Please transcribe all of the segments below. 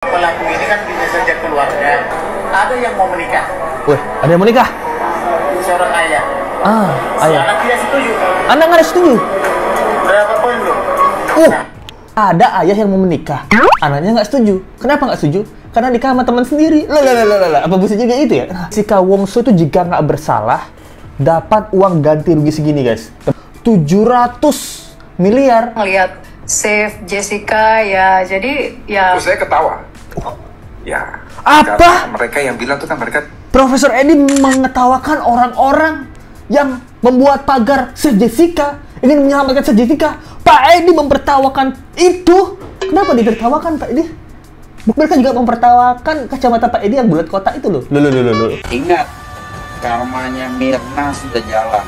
Pelaku ini kan bisa saja keluarga. Ada yang mau menikah. Wih, ada yang mau nikah? Seorang ayah. Ayah. Anak tidak setuju. Anak nggak setuju? Berapa poin lu? Ada ayah yang mau menikah, anaknya nggak setuju. Kenapa nggak setuju? Karena nikah sama teman sendiri. Lah, apa bisa juga itu ya? Si Kak Wongso itu jika nggak bersalah, dapat uang ganti rugi segini, guys. 700 miliar. Ngelihat save Jessica ya, jadi ya. Terus saya ketawa. Ya. Apa? Mereka yang bilang tuh kan mereka. Profesor Edi mengetawakan orang-orang yang membuat pagar Save Jessica, ingin menyelamatkan Save Jessica. Pak Edi mempertawakan itu. Kenapa ditertawakan Pak Edi? Mereka juga mempertawakan kacamata Pak Edi yang bulat kotak itu loh. Loh. Ingat, karmanya Mirna sudah jalan.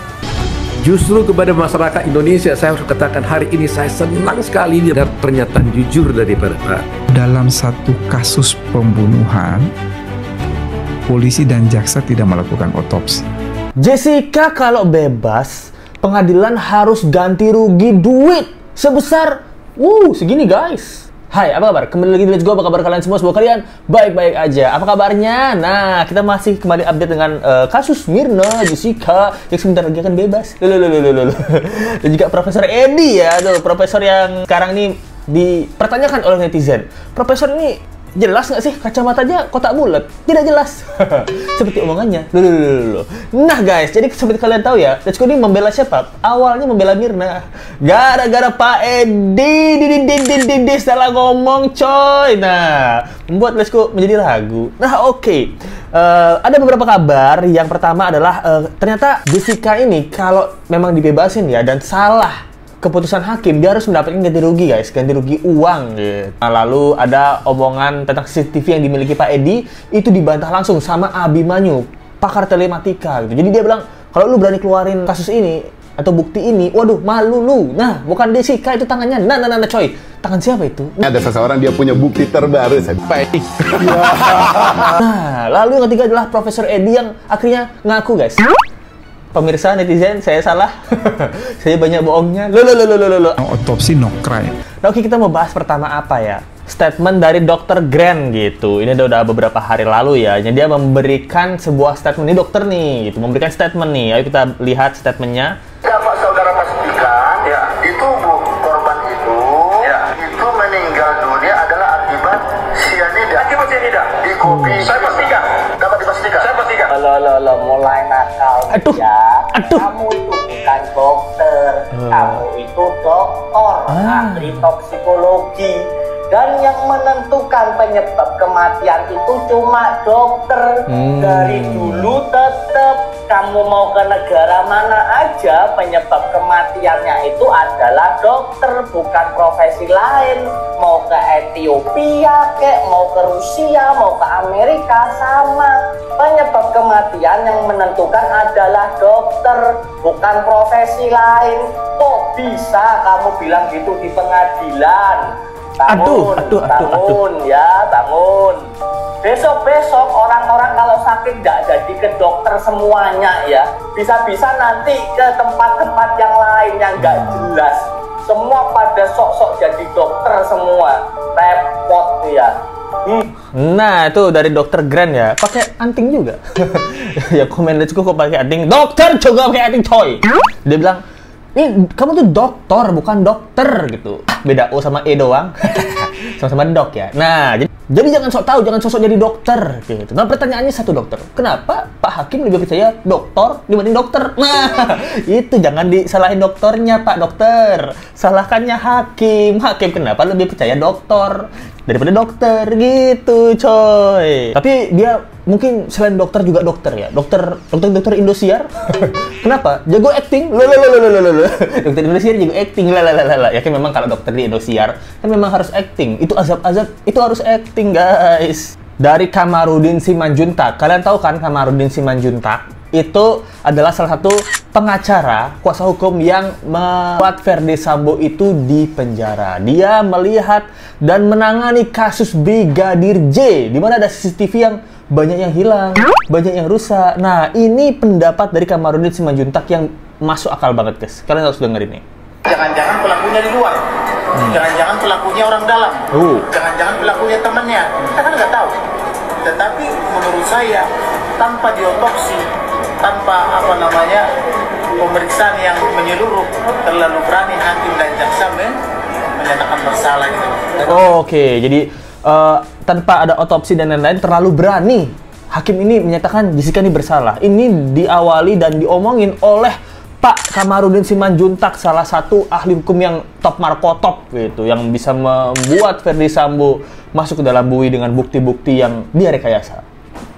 Justru kepada masyarakat Indonesia saya harus katakan hari ini saya senang sekali dengar pernyataan jujur daripada Pak. Dalam satu kasus pembunuhan, polisi dan jaksa tidak melakukan otopsi. Jessica kalau bebas, pengadilan harus ganti rugi duit sebesar segini, guys. Hai, apa kabar? Kembali lagi di Let's Go. Apa kabar kalian semua? Semoga kalian baik-baik aja. Apa kabarnya? Nah, kita masih kembali update dengan kasus Mirna Jessica yang sebentar lagi akan bebas. Loh. Dan juga Profesor Edi ya, tuh profesor yang sekarang ini dipertanyakan oleh netizen. Profesor ini jelas nggak sih kacamatanya kotak bulat? Tidak jelas. Seperti omongannya. Loh. Nah guys, jadi seperti kalian tahu ya, Let's Go ini membela siapa? Awalnya membela Mirna. Gara-gara Pak Edi salah ngomong coy. Nah, membuat Let's Go menjadi ragu. Nah oke. Ada beberapa kabar. Yang pertama adalah ternyata Jessica ini kalau memang dibebasin ya dan salah keputusan hakim, dia harus mendapatkan ganti rugi, guys, ganti rugi uang gitu. Nah, lalu ada omongan tentang CCTV yang dimiliki Pak Edi itu dibantah langsung sama Abimanyu, pakar telematika gitu. Jadi dia bilang, kalau lu berani keluarin kasus ini atau bukti ini, waduh malu lu. Nah, bukan Jessica itu tangannya. Nah coy, tangan siapa itu? Ada seseorang dia punya bukti terbaru, Pak Edi. Nah, lalu yang ketiga adalah Profesor Edi yang akhirnya ngaku, guys. Pemirsa netizen, saya salah. Saya banyak bohongnya. Loh. Otopsi no crime. Nah, oke, kita mau bahas pertama apa ya? Statement dari Dr. Grant gitu. Ini udah beberapa hari lalu ya. Jadi dia memberikan sebuah statement. Ini dokter nih, gitu. Memberikan statement nih. Ayo kita lihat statementnya. Dapat saudara pastikan, itu korban itu meninggal dunia adalah akibat cyanida. Akibat cyanida di kopi. Saya pastikan. Dapat dipastikan. Saya pastikan. Lo mulai nakal. Aduh. Kamu itu bukan dokter. Kamu itu dokter, ahli toksikologi. Dan yang menentukan penyebab kematian itu cuma dokter. Dari dulu tetap kamu mau ke negara mana aja, penyebab kematiannya itu adalah dokter, bukan profesi lain. Mau ke Ethiopia, mau ke Rusia, mau ke Amerika, sama. Penyebab kematian yang menentukan adalah dokter, bukan profesi lain. Kok bisa kamu bilang gitu di pengadilan? Bangun. Besok orang-orang kalau sakit nggak jadi ke dokter semuanya ya. Bisa-bisa nanti ke tempat-tempat yang lain yang nggak jelas. Semua pada sok-sok jadi dokter semua. Repot ya. Nah, itu dari Dr. Grant ya. Pakai anting juga. Ya komen Let's Go kok pakai anting. Dokter juga pakai anting coy. Dia bilang, kamu tuh dokter, bukan dokter gitu. Beda O sama E doang. Sama-sama dok ya. Nah, jadi jangan sok tahu, jangan sosok jadi dokter gitu. Nah, pertanyaannya satu, dokter. Kenapa Pak Hakim lebih percaya dokter dibanding dokter? Nah, itu jangan disalahin dokternya, Pak Dokter. Salahkannya hakim. Hakim kenapa lebih percaya dokter daripada dokter gitu, coy. Tapi dia mungkin selain dokter juga dokter ya. Dokter Indosiar. Kenapa? Jago acting. Dokter Indosiar jago acting. Ya kan memang kalau dokter di Indosiar kan memang harus acting. Itu azab-azab, itu harus acting, guys. Dari Kamarudin Simanjuntak. Kalian tahu kan Kamarudin Simanjuntak? Itu adalah salah satu pengacara kuasa hukum yang membuat Verdi Sambo itu di penjara. Dia melihat dan menangani kasus Brigadir J, di mana ada CCTV yang banyak yang hilang, banyak yang rusak. Nah, ini pendapat dari Kamarudin Simanjuntak yang masuk akal banget, guys. Kalian harus dengerin nih. Jangan-jangan pelakunya di luar. Jangan-jangan pelakunya orang dalam. Jangan-jangan pelakunya temannya. Kita kan nggak tahu. Tetapi menurut saya, tanpa diotopsi, tanpa pemeriksaan yang menyeluruh, terlalu berani hakim dan jaksa menyatakan bersalah gitu. Oke, jadi tanpa ada otopsi dan lain-lain, terlalu berani hakim ini menyatakan Jessica ini bersalah. Ini diawali dan diomongin oleh Pak Kamarudin Simanjuntak, salah satu ahli hukum yang top markotop gitu, yang bisa membuat Ferdy Sambo masuk ke dalam bui dengan bukti-bukti yang dia rekayasa.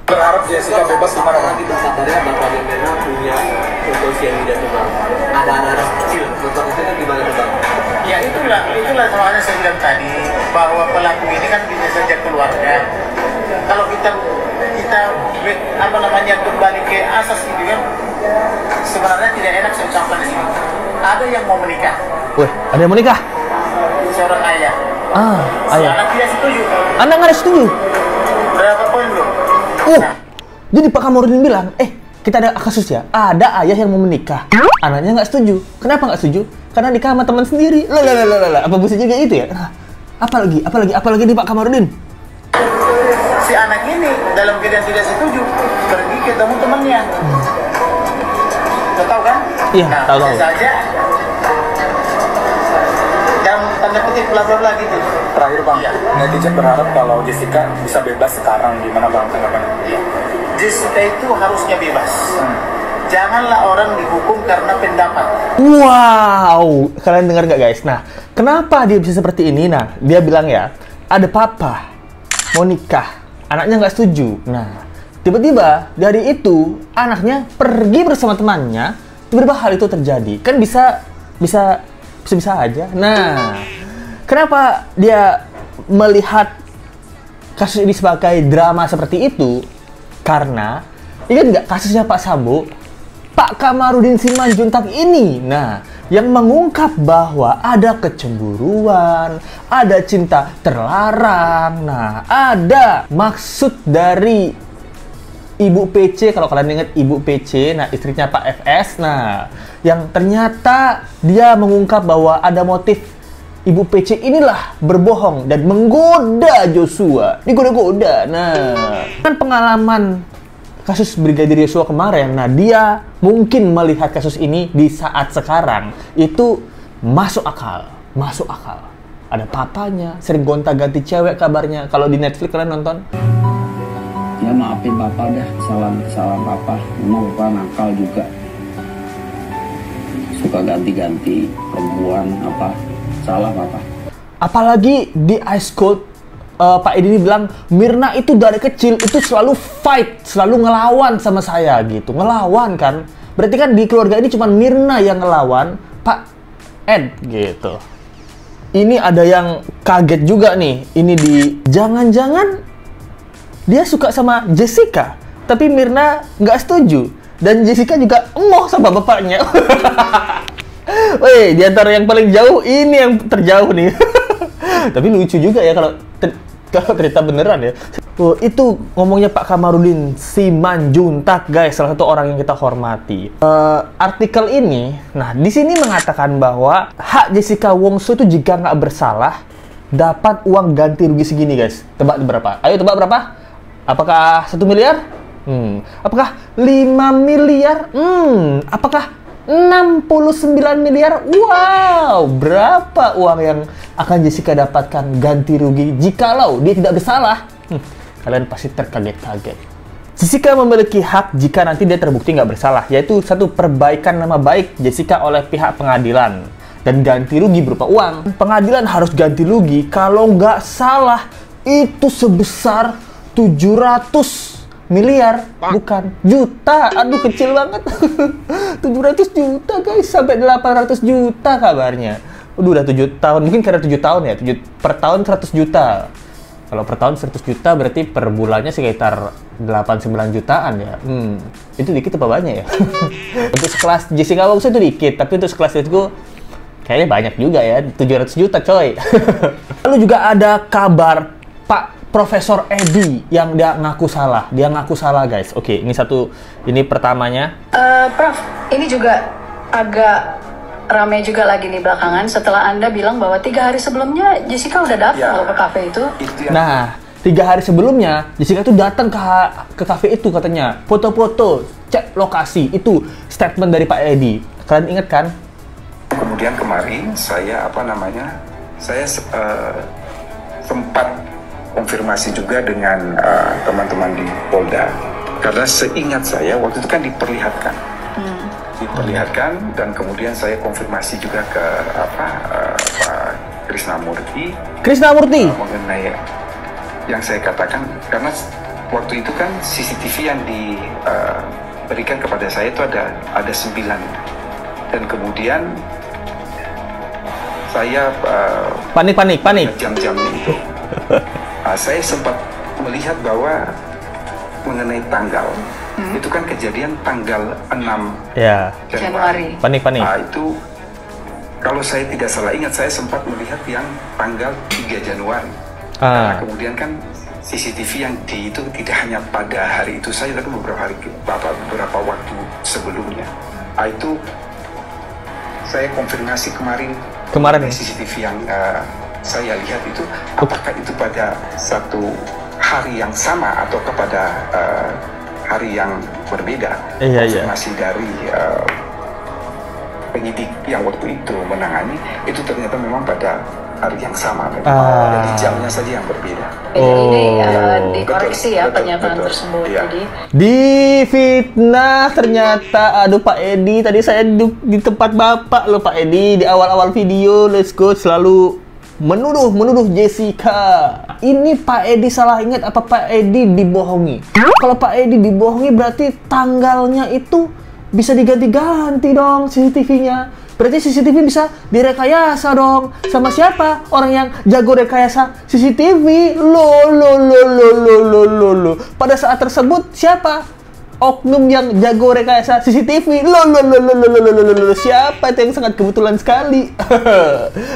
Berharap Jessica bebas gimana Bang? Kita sadarnya Bapak Mirna punya foto cyanida tuh Bang. Ada anak kecil, foto itu gimana tuh Bang? Ya itulah makanya saya bilang tadi bahwa pelaku ini kan bisa saja keluarga. Kalau kita kembali ke asas itu kan, sebenarnya tidak enak saya ucapkan di sini. Ada yang mau menikah. Wih, ada yang mau nikah? Seorang ayah. Ayah. Anak tidak setuju. Anak nggak setuju? Berapa poin belum? Jadi Pak Kamarudin bilang, kita ada kasus ya, ada ayah yang mau menikah, anaknya nggak setuju. Kenapa nggak setuju? Karena nikah sama teman sendiri. Apa bisa juga itu ya? Nah, apalagi nih Pak Kamarudin? Si anak ini dalam keadaan tidak setuju, pergi ketemu temannya. Tahu kan? Iya, tahu. Saja dalam tanda kutip bla bla bla gitu. Terakhir Bang, netizen berharap kalau Jessica bisa bebas sekarang, gimana Bang tanggapannya? Jessica itu harusnya bebas. Janganlah orang dihukum karena pendapat. Wow, kalian dengar nggak guys? Nah, kenapa dia bisa seperti ini? Nah, dia bilang ya, ada papa mau nikah, anaknya nggak setuju. Nah, tiba-tiba dari itu anaknya pergi bersama temannya, tiba-tiba hal itu terjadi. Kan bisa aja. Nah, kenapa dia melihat kasus ini sebagai drama seperti itu? Karena ingat nggak kasusnya Pak Sambo, Pak Kamarudin Simanjuntak ini, yang mengungkap bahwa ada kecemburuan, ada cinta terlarang, ada maksud dari Ibu PC, kalau kalian ingat Ibu PC, istrinya Pak FS, yang ternyata dia mengungkap bahwa ada motif Ibu PC inilah berbohong dan menggoda Joshua, digoda-goda. Kan pengalaman kasus Brigadir Yosua kemarin, dia mungkin melihat kasus ini di saat sekarang itu masuk akal. Ada papanya, sering gonta-ganti cewek kabarnya. Kalau di Netflix kalian nonton? Ya maafin papa dah, kesalahan papa. Memang papa nakal juga, suka ganti-ganti perempuan, salah papa. Apalagi di Ice Cold, Pak Edi bilang Mirna itu dari kecil itu selalu fight, selalu ngelawan sama saya gitu. Ngelawan kan? Berarti kan di keluarga ini cuma Mirna yang ngelawan Pak Ed gitu. Ini ada yang kaget juga nih. Ini jangan-jangan dia suka sama Jessica, tapi Mirna nggak setuju. Dan Jessica juga emoh sama bapaknya. Wih, di antara yang paling jauh, ini yang terjauh nih. Tapi lucu juga ya kalau cerita beneran ya. Itu ngomongnya Pak Kamarudin Simanjuntak, guys, salah satu orang yang kita hormati. Artikel ini, di sini mengatakan bahwa hak Jessica Wongso itu jika nggak bersalah dapat uang ganti rugi segini, guys. Tebak berapa? Ayo tebak berapa? Apakah 1 miliar? Apakah 5 miliar? Apakah 69 miliar? Wow, berapa uang yang akan Jessica dapatkan ganti rugi jikalau dia tidak bersalah? Kalian pasti terkaget-kaget. Jessica memiliki hak jika nanti dia terbukti nggak bersalah, yaitu satu, perbaikan nama baik Jessica oleh pihak pengadilan, dan ganti rugi berupa uang. Pengadilan harus ganti rugi kalau nggak salah itu sebesar 700 miliar, bukan juta. Aduh, kecil banget. 700 juta, guys, sampai 800 juta kabarnya. Udah 7 tahun, mungkin karena 7 tahun ya, per tahun 100 juta. Kalau per tahun 100 juta berarti per bulannya sekitar 8-9 jutaan ya. Itu dikit apa banyak ya? Untuk sekelas Jessica Wongso itu dikit, tapi untuk sekelas itu kayaknya banyak juga ya, 700 juta coy. Lalu juga ada kabar Pak Profesor Edi yang dia ngaku salah. Dia ngaku salah, guys. Oke, ini pertamanya. Prof, ini juga agak rame juga lagi nih belakangan setelah Anda bilang bahwa 3 hari sebelumnya Jessica udah datang loh ke kafe itu. Nah, 3 hari sebelumnya Jessica tuh datang ke kafe itu katanya. Foto-foto, cek lokasi, itu statement dari Pak Edi. Kalian ingat kan? Kemudian kemarin saya saya sempat konfirmasi juga dengan teman-teman di Polda. Karena seingat saya waktu itu kan diperlihatkan. Dan kemudian saya konfirmasi juga ke Pak Krisnamurti mengenai yang saya katakan, karena waktu itu kan CCTV yang diberikan kepada saya itu ada 9, dan kemudian saya panik jam-jam itu saya sempat melihat bahwa mengenai tanggal itu kan kejadian tanggal 6 Januari. Panik. Itu kalau saya tidak salah ingat, saya sempat melihat yang tanggal 3 Januari. Karena kemudian kan CCTV yang itu tidak hanya pada hari itu saja, tapi beberapa waktu sebelumnya. Itu saya konfirmasi kemarin CCTV yang saya lihat itu, apakah itu pada satu hari yang sama atau kepada hari yang berbeda. Konfirmasi dari penyidik yang waktu itu menangani, itu ternyata memang pada hari yang sama, jadi jamnya saja yang berbeda. Ini dikoreksi ya pernyataan tersebut. Jadi difitnah ternyata. Aduh Pak Edi, tadi saya di tempat Bapak loh Pak Edi di awal-awal video. Let's go, selalu menuduh Jessica. Ini Pak Edi salah ingat apa Pak Edi dibohongi? Kalau Pak Edi dibohongi berarti tanggalnya itu bisa diganti-ganti dong CCTV-nya. Berarti CCTV bisa direkayasa dong. Sama siapa? Orang yang jago rekayasa CCTV. Lo. Pada saat tersebut siapa? Oknum yang jago rekayasa CCTV. Siapa itu yang sangat kebetulan sekali.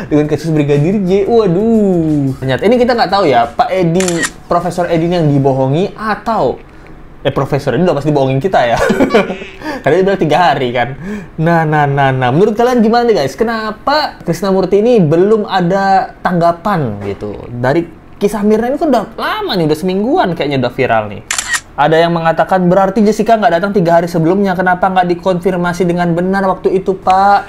Dengan kasus Brigadir J. Waduh. Ternyata ini kita nggak tahu ya, Pak Edi, Profesor Edi yang dibohongi atau Profesor Edi udah pasti bohongin kita ya. Karena dia bilang 3 hari kan. Nah. Menurut kalian gimana nih guys? Kenapa Krisnamurti ini belum ada tanggapan gitu? Dari kisah Mirna ini kan udah lama nih, udah semingguan kayaknya udah viral nih. Ada yang mengatakan berarti Jessica nggak datang 3 hari sebelumnya. Kenapa nggak dikonfirmasi dengan benar waktu itu, Pak?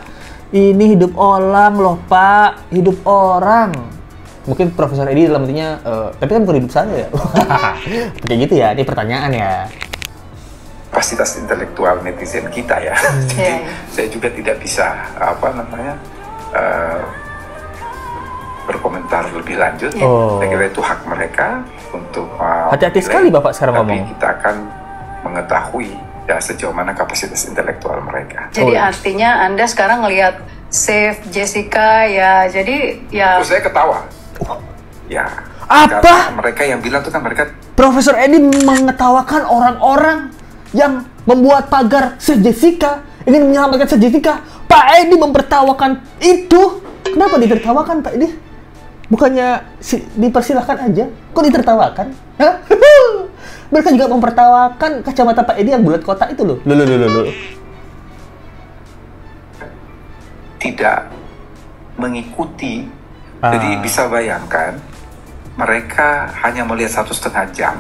Ini hidup orang loh, Pak. Hidup orang. Mungkin Profesor Edi dalam artinya, tapi kan bukan hidup saya ya. Kayak gitu ya, ini pertanyaan ya. Kapasitas intelektual netizen kita ya. Jadi saya juga tidak bisa berkomentar lebih lanjut. Saya kira itu hak mereka untuk hati-hati sekali Bapak sekarang ngomong. Tapi kita akan mengetahui ya sejauh mana kapasitas intelektual mereka. Jadi artinya Anda sekarang ngelihat save Jessica ya, jadi ya. Saya ketawa. Ya. Apa? Mereka yang bilang itu kan mereka. Profesor Edi mengetawakan orang-orang yang membuat pagar save Jessica, ingin menyelamatkan save Jessica. Pak Edi mempertawakan itu. Kenapa ditertawakan Pak Edi? Bukannya dipersilahkan aja? Kok ditertawakan? Hah? Mereka juga mempertawakan kacamata Pak Edi yang bulat kotak itu loh. Tidak mengikuti. Jadi bisa bayangkan mereka hanya melihat 1,5 jam.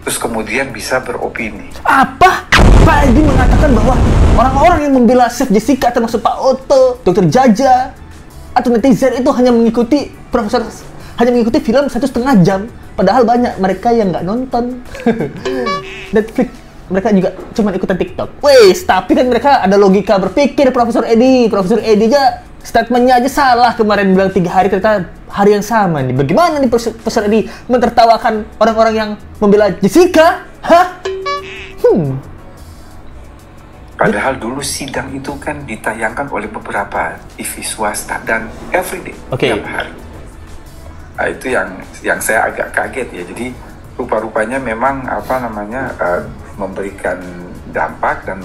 Terus kemudian bisa beropini. Apa? Pak Edi mengatakan bahwa orang-orang yang membela save Jessica termasuk Pak Otto, Dr. Jaja, atau netizen itu hanya mengikuti film 1,5 jam. Padahal banyak mereka yang nggak nonton Netflix. Mereka juga cuma ikutan TikTok. Wes, tapi kan mereka ada logika berpikir. Profesor Edi aja statementnya aja salah kemarin, bilang 3 hari, ternyata hari yang sama nih. Bagaimana nih Profesor Edi mentertawakan orang-orang yang membela Jessica? Hah? Padahal dulu sidang itu kan ditayangkan oleh beberapa TV swasta dan everyday, tiap hari. Nah, itu yang saya agak kaget ya. Jadi rupa-rupanya memang memberikan dampak dan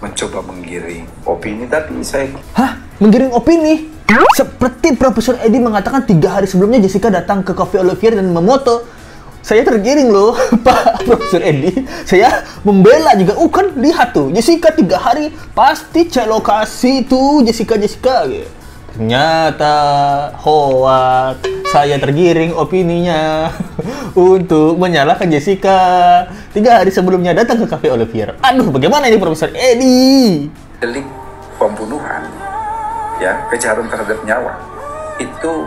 mencoba menggiring opini. Tapi saya menggiring opini? Seperti Profesor Edi mengatakan 3 hari sebelumnya Jessica datang ke Cafe Olivier dan memoto saya tergiring loh, Pak Profesor Edi. Saya membela juga. Kan lihat tuh, Jessica 3 hari pasti cek lokasi tuh Jessica gitu. Ternyata hoax. Saya tergiring opininya untuk menyalahkan Jessica 3 hari sebelumnya datang ke Cafe Olivier. Aduh, bagaimana ini Profesor Edi? Delik pembunuhan, ya, kejahatan terhadap nyawa itu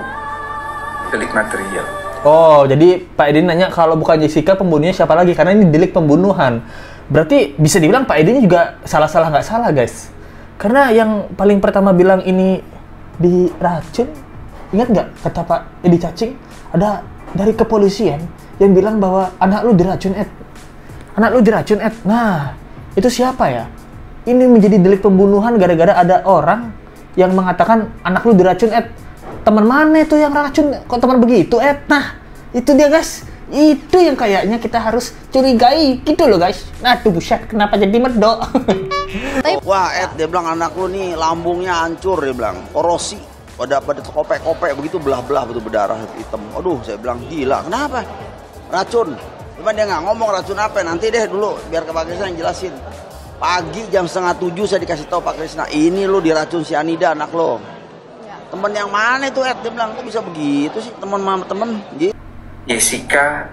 delik material. Oh, jadi Pak Edi nanya kalau bukan Jessica pembunuhnya siapa lagi? Karena ini delik pembunuhan. Berarti bisa dibilang Pak Edi ini juga salah-salah nggak salah, guys. Karena yang paling pertama bilang ini diracun, ingat nggak kata Pak Edi Cacing? Ada dari kepolisian yang bilang bahwa anak lu diracun, Ed. Anak lu diracun, Ed. Nah, itu siapa ya? Ini menjadi delik pembunuhan gara-gara ada orang yang mengatakan anak lu diracun, Ed. Teman mana itu yang racun? Kok teman begitu, Ed? Nah, itu dia, guys. Itu yang kayaknya kita harus curigai gitu loh, guys. Nah, tuh buset, kenapa jadi medok? Wah, Ed, dia bilang anak lu nih lambungnya hancur, dia bilang. Korosi. Pada kopek-kopek begitu, belah-belah betul berdarah hitam. Aduh, saya bilang gila. Kenapa? Racun. Cuma dia nggak ngomong racun apa. Nanti deh dulu, biar ke Pak Krisna yang jelasin. Pagi jam 6:30 saya dikasih tahu Pak Krisna, ini lu diracun cyanida anak lo. Temen yang mana itu, Ed? Dia bilang, kok bisa begitu sih temen sama temen? Jessica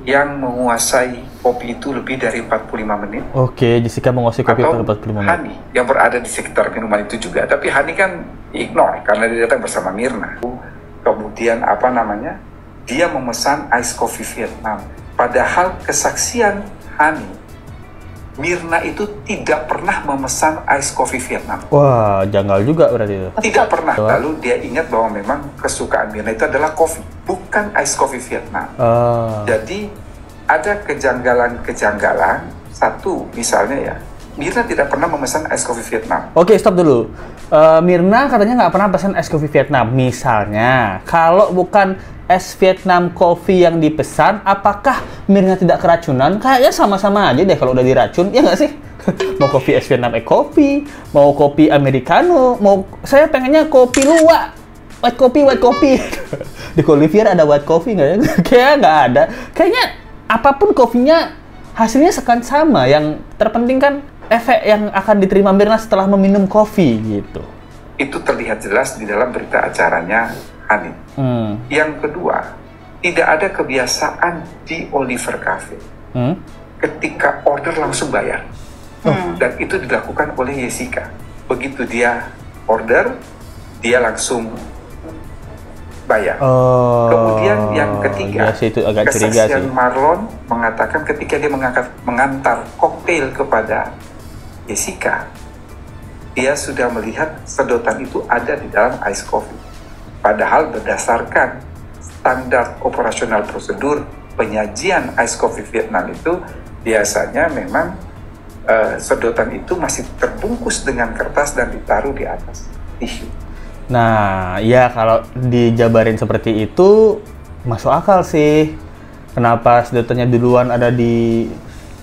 yang menguasai kopi itu lebih dari 45 menit. Oke, Jessica menguasai kopi itu 45 menit. Hani yang berada di sekitar minuman itu juga. Tapi Hani kan ignore karena dia datang bersama Mirna. Kemudian apa namanya? Dia memesan ice coffee Vietnam. Padahal kesaksian Hani, Mirna itu tidak pernah memesan ice coffee Vietnam. Wah, janggal juga berarti itu. Tidak pernah. Lalu dia ingat bahwa memang kesukaan Mirna itu adalah kopi, bukan ice coffee Vietnam. Jadi ada kejanggalan. Satu, misalnya ya, Mirna tidak pernah memesan ice coffee Vietnam. Oke, stop dulu. Mirna katanya nggak pernah pesan ice coffee Vietnam. Misalnya, kalau bukan es Vietnam coffee yang dipesan, apakah Mirna tidak keracunan? Kayaknya sama-sama aja deh kalau udah diracun, ya nggak sih? Mau kopi es Vietnam coffee, mau kopi americano, saya pengennya kopi luwak, white coffee. Di Olivier ada white coffee nggak ya? Kayaknya nggak ada. Kayaknya apapun kopinya hasilnya akan sama. Yang terpenting kan efek yang akan diterima Mirna setelah meminum kopi gitu. Itu terlihat jelas di dalam berita acaranya Hani. Yang kedua, tidak ada kebiasaan di Olivier Cafe ketika order langsung bayar. Dan itu dilakukan oleh Jessica. Begitu dia order, dia langsung bayar. Kemudian yang ketiga, kesaksian Marlon mengatakan ketika dia mengantar koktail kepada Jessica, dia sudah melihat sedotan itu ada di dalam ice coffee. Padahal berdasarkan standar operasional prosedur penyajian ice coffee Vietnam itu biasanya memang sedotan itu masih terbungkus dengan kertas dan ditaruh di atas tisu. Nah, ya kalau dijabarin seperti itu masuk akal sih. Kenapa sedotannya duluan ada di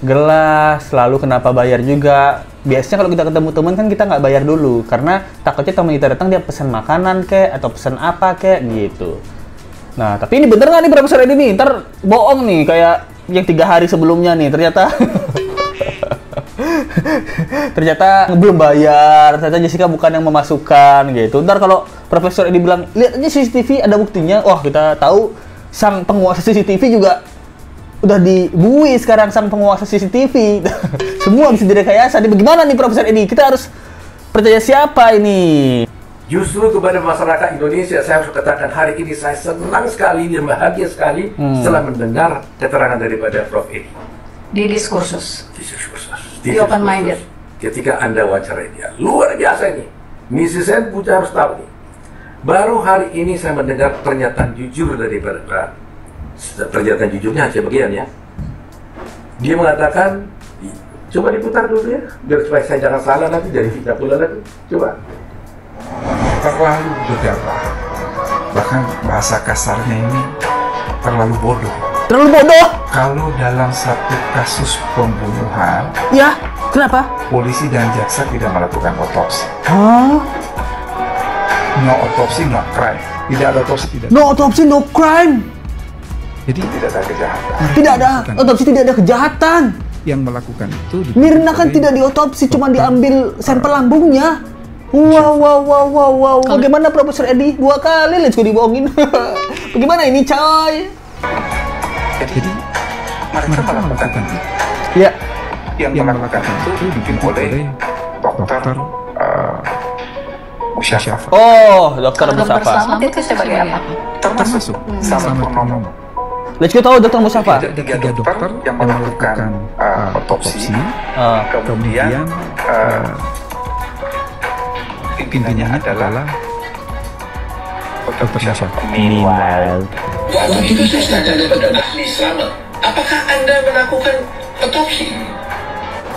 gelas, lalu kenapa bayar juga? Biasanya kalau kita ketemu teman kan kita nggak bayar dulu, karena takutnya teman kita datang dia pesan makanan kek atau pesan apa kek gitu. Nah, tapi ini bener nggak nih Profesor Edi nih? Ntar bohong nih kayak yang 3 hari sebelumnya nih ternyata. Ternyata belum bayar, ternyata Jessica bukan yang memasukkan gitu. Ntar kalau Profesor Edi bilang, lihat aja CCTV ada buktinya, wah kita tahu sang penguasa CCTV juga udah dibui sekarang sang penguasa CCTV. Semua bisa direkayasa. Jadi bagaimana nih Profesor Edi? Kita harus percaya siapa ini? Justru kepada masyarakat Indonesia saya harus katakan hari ini saya senang sekali dan bahagia sekali setelah mendengar keterangan daripada Prof. Edi. Di diskursus. Di open minded. Ketika Anda wawancara dia, luar biasa ini. Misi saya harus tahu nih. Baru hari ini saya mendengar pernyataan jujur daripada pernyataan jujurnya hanya bagian ya. Dia mengatakan, coba diputar dulu ya, biar supaya saya jangan salah nanti dari fitnah pula nanti. Coba. Terlalu gegabah, bahkan bahasa kasarnya ini terlalu bodoh. Terlalu bodoh? Kalau dalam satu kasus pembunuhan, ya, kenapa? Polisi dan jaksa tidak melakukan otopsi. No otopsi, no crime. Tidak ada otopsi, tidak. No otopsi, no crime. Jadi tidak ada kejahatan. Tidak ada otopsi, tidak ada kejahatan. Yang melakukan itu Mirna kan tidak diotopsi, cuma diambil sampel lambungnya. Wow. Bagaimana Profesor Edi? 2 kali let's go dibohongin. Bagaimana ini, coy? Jadi mereka melakukan itu. Ya. Yang melakukan itu dibikin oleh dokter Musyafa. Oh, dokter Musyafa. Selamat itu sebagai apa? Termasuk Selamat Purnomo. Let's go tahu dokter Musyafa. Ada 3 dokter yang melakukan otopsi. Kemudian pimpinannya adalah dokter Musyafa. Meanwhile. Waktu itu saya tanya kepada ahli selamat, apakah Anda melakukan otopsi?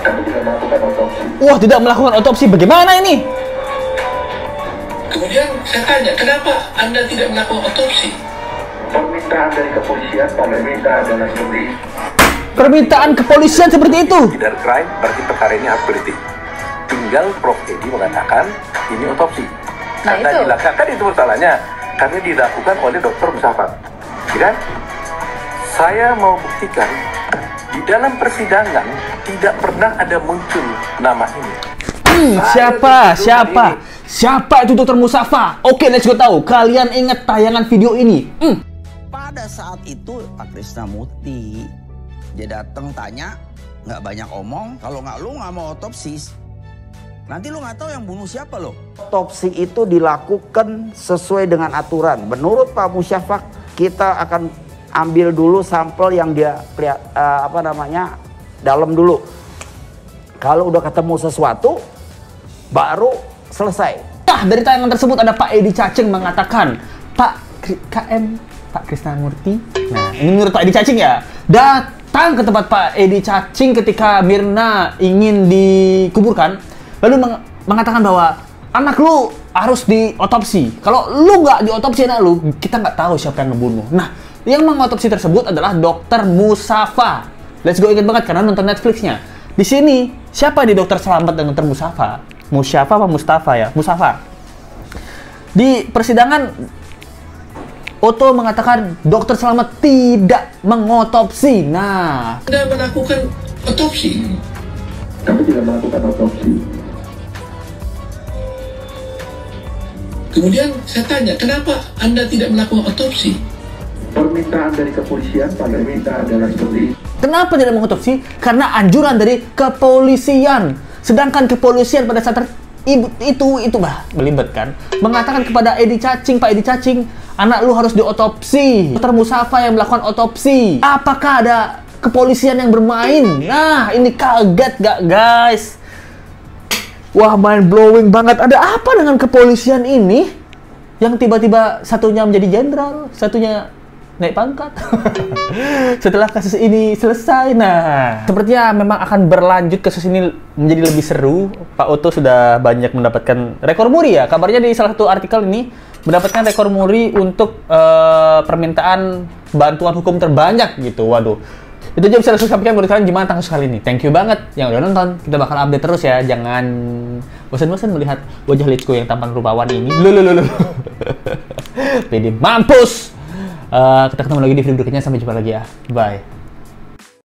Kami tidak melakukan otopsi. Wah, tidak melakukan otopsi. Bagaimana ini? Kemudian saya tanya, kenapa Anda tidak melakukan otopsi? Permintaan dari kepolisian pada minta adalah seperti itu. Permintaan kepolisian seperti itu. Tidak crime, berarti perkara ini harus teliti. Tinggal Prof. Edi mengatakan ini otopsi. Nah, karena itu. dilakukan itu masalahnya, karena dilakukan oleh dokter Musyafa. Ya kan? Saya mau buktikan di dalam persidangan tidak pernah ada muncul nama ini. Siapa itu dokter Musyafa? Oke, let's go tahu. Kalian ingat tayangan video ini? Pada saat itu Pak Krisnamurti dia datang tanya, nggak banyak omong. Kalau lu nggak mau otopsi, nanti lu nggak tahu yang bunuh siapa lo. Otopsi itu dilakukan sesuai dengan aturan. Menurut Pak Musyafa, kita akan ambil dulu sampel yang dia dalam dulu. Kalau udah ketemu sesuatu, baru selesai. Nah, dari tayangan tersebut ada Pak Edi Cacing mengatakan, Pak Krisnamurti. Nah, ini menurut Pak Edi Cacing ya, datang ke tempat Pak Edi Cacing ketika Mirna ingin dikuburkan, lalu mengatakan bahwa anak lu harus diotopsi. Kalau lu nggak diotopsi anak lu, kita nggak tahu siapa yang ngebunuh. Nah, yang mengotopsi tersebut adalah dokter Musyafa. Let's go, ingat banget karena nonton Netflixnya. Di sini siapa di dokter Selamat dan dokter Musyafa? Musyafa apa Mustafa ya? Musyafa. Di persidangan, Otto mengatakan dokter Selamat tidak mengotopsi. Nah, Anda melakukan otopsi? Kami tidak melakukan otopsi. Kemudian saya tanya, kenapa Anda tidak melakukan otopsi? Permintaan dari kepolisian pada minta adalah seperti itu. kenapa tidak mengotopsi? Karena anjuran dari kepolisian. Sedangkan kepolisian pada saat itu belibet kan, mengatakan kepada Edi Cacing, Pak Edi Cacing, anak lu harus diotopsi. Dokter Musyafa yang melakukan otopsi. Apakah ada kepolisian yang bermain? Nah, ini kaget gak guys? Wah, mind blowing banget. Ada apa dengan kepolisian ini? Yang tiba-tiba satunya menjadi jenderal, satunya naik pangkat setelah kasus ini selesai. Nah, sepertinya memang akan berlanjut kasus ini menjadi lebih seru. Pak Otto sudah banyak mendapatkan rekor muri ya. Kabarnya di salah satu artikel ini mendapatkan rekor muri untuk permintaan bantuan hukum terbanyak gitu. Waduh. Itu aja bisa langsung sampaikan menurut kalian gimana tanggal kali ini. Thank you banget yang udah nonton. Kita bakal update terus ya. Jangan bosan-bosan melihat wajah Litsko yang tampan rupawan ini. Pede mampus. Kita ketemu lagi di video berikutnya. Sampai jumpa lagi ya. Bye.